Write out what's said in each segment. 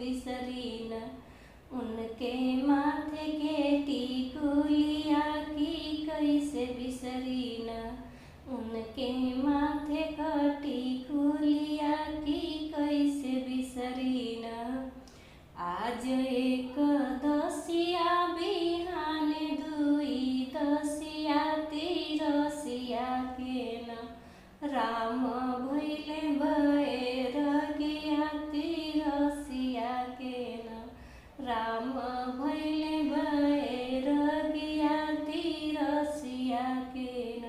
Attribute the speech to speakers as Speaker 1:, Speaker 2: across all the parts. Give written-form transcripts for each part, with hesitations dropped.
Speaker 1: बिसरी न। उनके माथे के टिकुलिया की कैसे बिसरी न। उनके माथे का टिकुलिया की कैसे बिसरी न। आज एकदसिया बिहान दुई दसिया तिरसिया के न। राम भैले बैरगिया तिरसिया के न। राम भैले बैरगिया तिरसिया के न।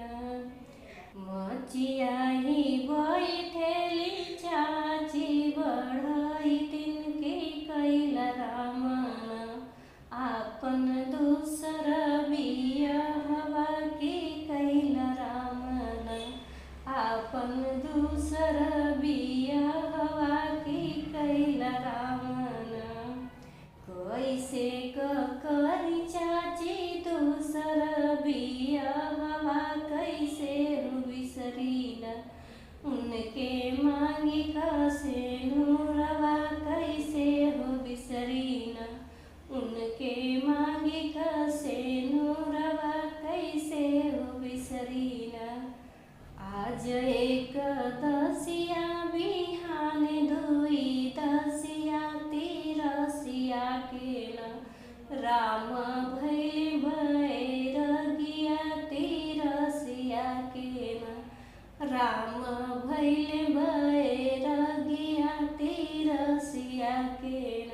Speaker 1: मचियाही बैठेली चाची बढ़ई तिनके कैला राम न। आपन दूसर बियाहवा के कैला राम न। आपन दूसर बियाहवा के कैला राम न। कैसे करी चाची दूसर बियाहवा कैसे बिसरी न। उनके मांगी का सेनुरवा कैसे हो बिसरी न। उनके मांगी का सेनुरवा कैसे हो बिसरी न। आज एकदसिया बिहान दुई दसिया तिरसिया के न। राम भैले बैरगिया तिरसिया के न। राम भैले बैरगिया तिरसिया के न।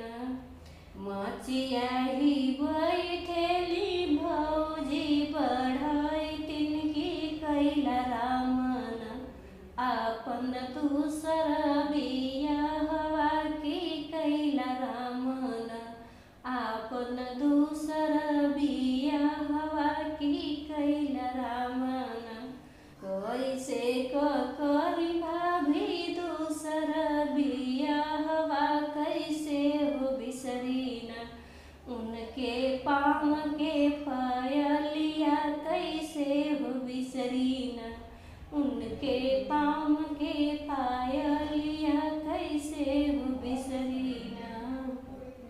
Speaker 1: मचियाही बैठेली भौजी बढ़ई तिनकी कैला राम न। आपन दूसर बियाहवा की कैला राम न। आपन दूसर बियाहवा की कैला राम न। कैसे करी भाभी दूसर बियाहवा कैसे हो बिसरी न। उनके पाँव के पायलिया कैसे हो बिसरी न। उनके पाँव के पायल